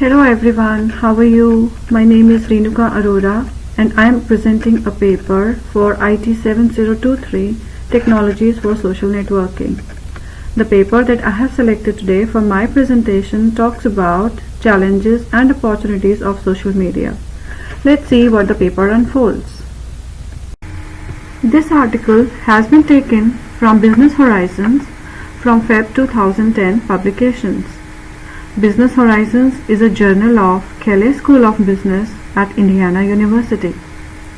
Hello everyone, how are you? My name is Renuka and I am presenting a paper for IT 7023 Technologies for Social Networking. The paper that I have selected today for my presentation talks about challenges and opportunities of social media. Let's see what the paper unfolds. This article has been taken from Business Horizons from Feb 2010 publications. Business Horizons is a journal of Kelley School of Business at Indiana University,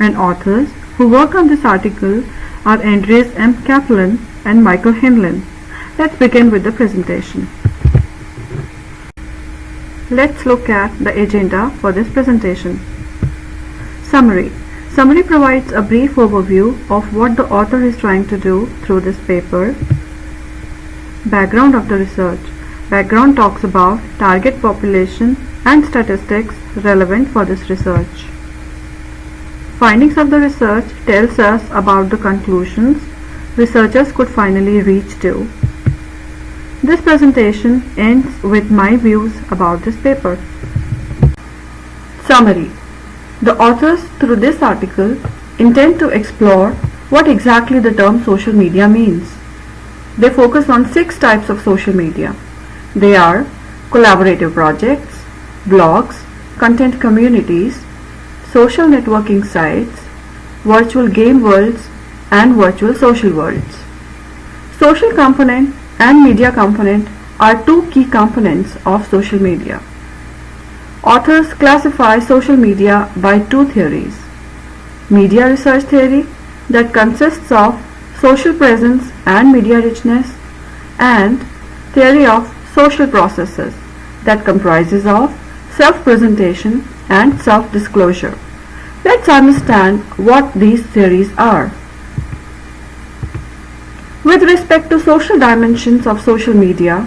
and authors who work on this article are Andreas M. Kaplan and Michael Hinlin. Let's begin with the presentation. Let's look at the agenda for this presentation. Summary. Summary provides a brief overview of what the author is trying to do through this paper. Background of the research. Background talks about target population and statistics relevant for this research. Findings of the research tells us about the conclusions researchers could finally reach to. This presentation ends with my views about this paper. Summary. The authors through this article intend to explore what exactly the term social media means. They focus on 6 types of social media. They are collaborative projects, blogs, content communities, social networking sites, virtual game worlds, and virtual social worlds. Social component and media component are 2 key components of social media. Authors classify social media by 2 theories: media research theory that consists of social presence and media richness, and theory of social processes that comprises of self-presentation and self-disclosure. Let's understand what these theories are. With respect to social dimensions of social media,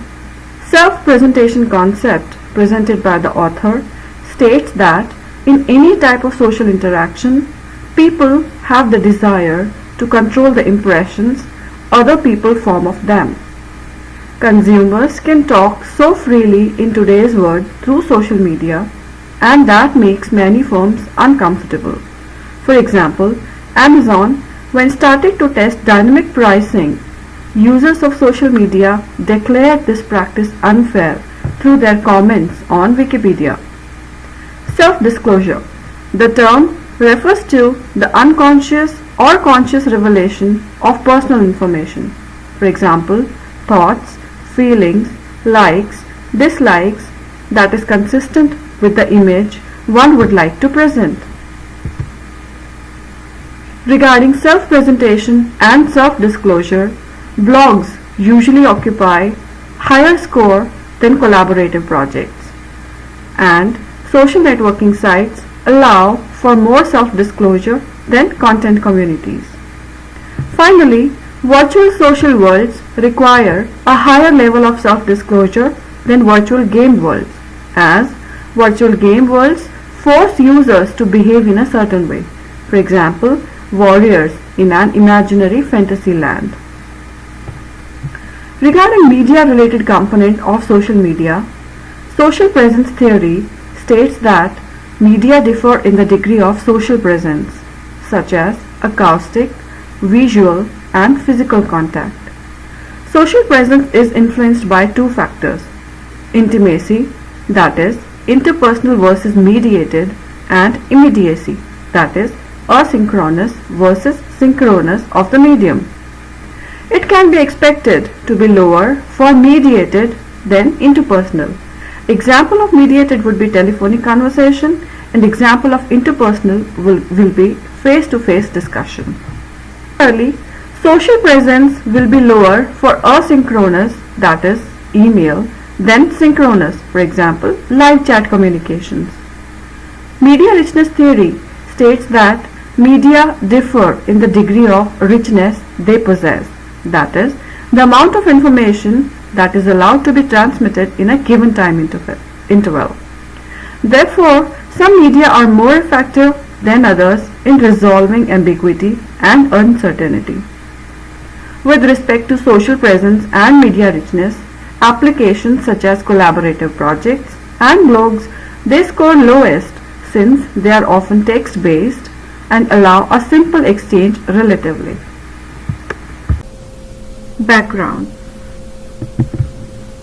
self-presentation concept presented by the author states that in any type of social interaction, people have the desire to control the impressions other people form of them. Consumers can talk so freely in today's world through social media, and that makes many firms uncomfortable. For example, Amazon, when started to test dynamic pricing, users of social media declared this practice unfair through their comments on Wikipedia. Self-disclosure. The term refers to the unconscious or conscious revelation of personal information. For example, thoughts, feelings, likes, dislikes that is consistent with the image one would like to present. Regarding self-presentation and self-disclosure, blogs usually occupy higher score than collaborative projects, and social networking sites allow for more self-disclosure than content communities. Finally, virtual social worlds require a higher level of self-disclosure than virtual game worlds, as virtual game worlds force users to behave in a certain way. For example, warriors in an imaginary fantasy land. Regarding media-related component of social media, social presence theory states that media differ in the degree of social presence, such as acoustic, visual, and physical contact. Social presence is influenced by 2 factors: intimacy, that is, interpersonal versus mediated, and immediacy, that is, asynchronous versus synchronous of the medium. It can be expected to be lower for mediated than interpersonal. Example of mediated would be telephonic conversation, and example of interpersonal will be face-to-face discussion. Similarly, social presence will be lower for asynchronous, that is, email, than synchronous, for example, live chat communications. Media richness theory states that media differ in the degree of richness they possess, that is, the amount of information that is allowed to be transmitted in a given time interval. Therefore, some media are more effective than others in resolving ambiguity and uncertainty. With respect to social presence and media richness, applications such as collaborative projects and blogs They score lowest since they are often text-based and allow a simple exchange relatively. Background.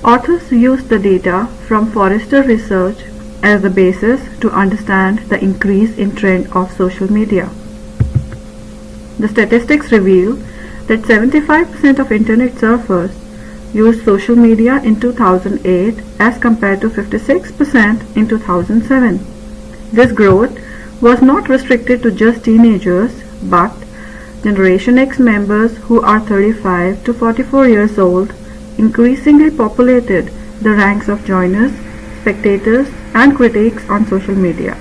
Authors used the data from Forrester research as the basis to understand the increase in trend of social media. The statistics reveal that 75% of internet surfers used social media in 2008 as compared to 56% in 2007. This growth was not restricted to just teenagers, but Generation X members who are 35 to 44 years old increasingly populated the ranks of joiners, spectators, and critics on social media.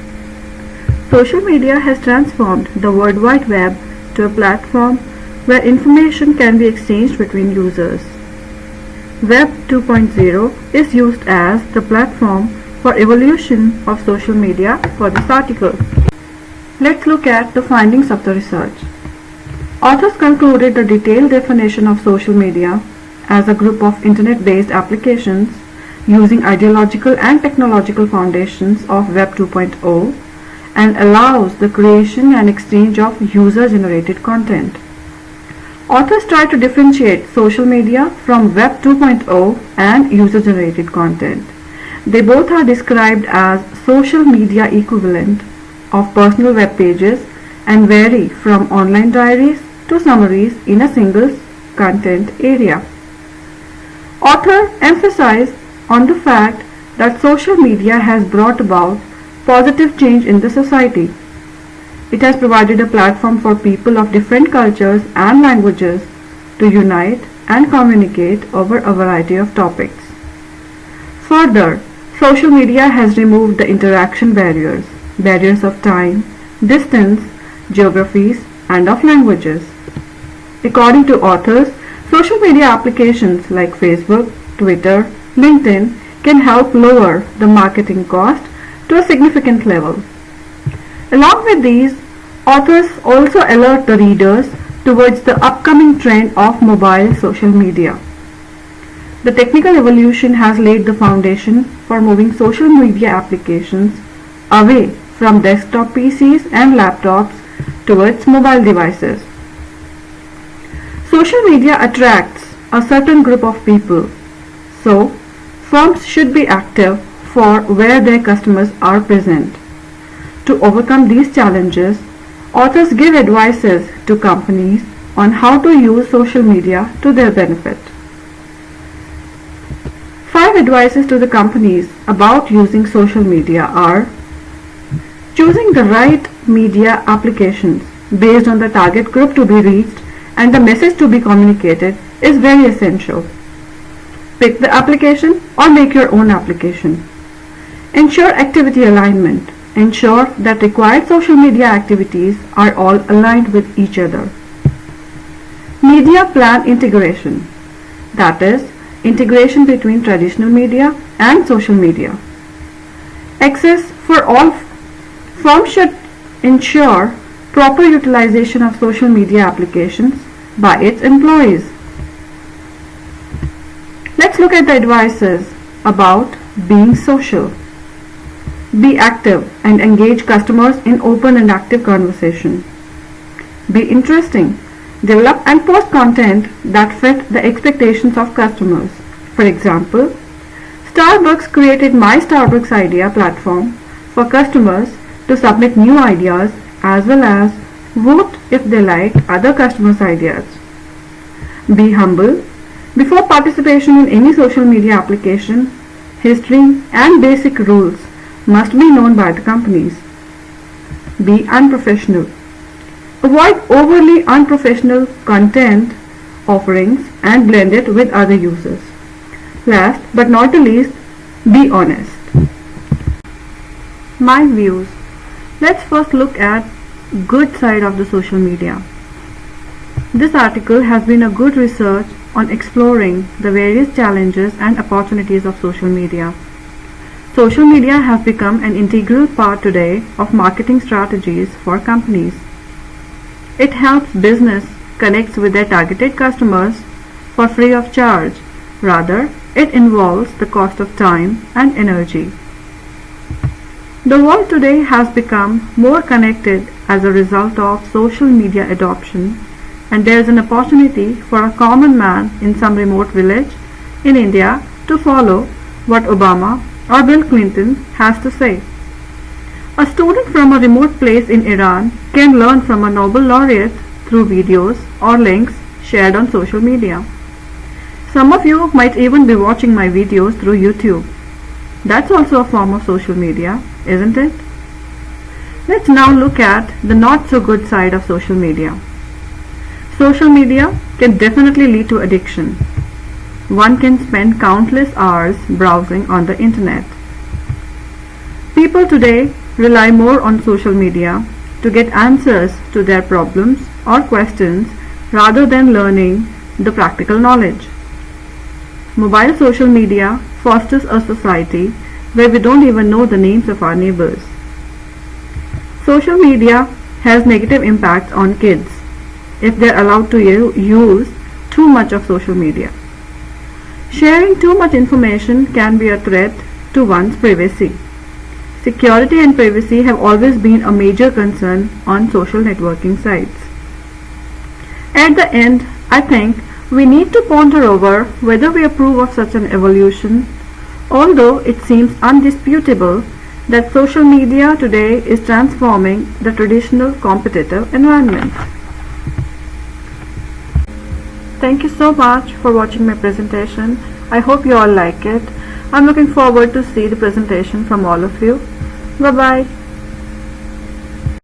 Social media has transformed the World Wide Web to a platform where information can be exchanged between users. Web 2.0 is used as the platform for evolution of social media for this article. Let's look at the findings of the research. Authors concluded the detailed definition of social media as a group of internet-based applications using ideological and technological foundations of Web 2.0 and allows the creation and exchange of user-generated content. Authors try to differentiate social media from Web 2.0 and user-generated content. They both are described as social media equivalent of personal web pages and vary from online diaries to summaries in a single content area. Author emphasized on the fact that social media has brought about positive change in the society. It has provided a platform for people of different cultures and languages to unite and communicate over a variety of topics. Further, social media has removed the interaction barriers of time, distance, geographies, and of languages. According to authors, social media applications like Facebook, Twitter, LinkedIn can help lower the marketing cost to a significant level. Along with these, authors also alert the readers towards the upcoming trend of mobile social media. The technical evolution has laid the foundation for moving social media applications away from desktop PCs and laptops towards mobile devices. Social media attracts a certain group of people, so firms should be active for where their customers are present. To overcome these challenges, authors give advices to companies on how to use social media to their benefit. 5 advices to the companies about using social media are: choosing the right media applications based on the target group to be reached and the message to be communicated is very essential. Pick the application or make your own application. Ensure activity alignment. Ensure that required social media activities are all aligned with each other. Media plan integration, that is, integration between traditional media and social media. Access for all. Firms should ensure proper utilization of social media applications by its employees. Let's look at the advices about being social. Be active and engage customers in open and active conversation. Be interesting. Develop and post content that fit the expectations of customers. For example, Starbucks created My Starbucks Idea platform for customers to submit new ideas as well as vote if they like other customers' ideas. Be humble. Before participation in any social media application, history and basic rules must be known by the companies. Be unprofessional. Avoid overly unprofessional content offerings and blend it with other users. Last but not the least, be honest. My views. Let's first look at good side of the social media. This article has been a good research on exploring the various challenges and opportunities of social media. Social media has become an integral part today of marketing strategies for companies. It helps business connect with their targeted customers for free of charge. Rather, it involves the cost of time and energy. The world today has become more connected as a result of social media adoption, and there is an opportunity for a common man in some remote village in India to follow what Obama or Bill Clinton has to say. A student from a remote place in Iran can learn from a Nobel laureate through videos or links shared on social media. Some of you might even be watching my videos through YouTube. That's also a form of social media, isn't it? Let's now look at the not so good side of social media. Social media can definitely lead to addiction. One can spend countless hours browsing on the internet. People today rely more on social media to get answers to their problems or questions rather than learning the practical knowledge. Mobile social media fosters a society where we don't even know the names of our neighbors. Social media has negative impacts on kids if they're allowed to use too much of social media. Sharing too much information can be a threat to one's privacy. Security and privacy have always been a major concern on social networking sites. At the end, I think we need to ponder over whether we approve of such an evolution, although it seems undisputable that social media today is transforming the traditional competitive environment. Thank you so much for watching my presentation. I hope you all like it. I'm looking forward to see the presentation from all of you. Bye bye.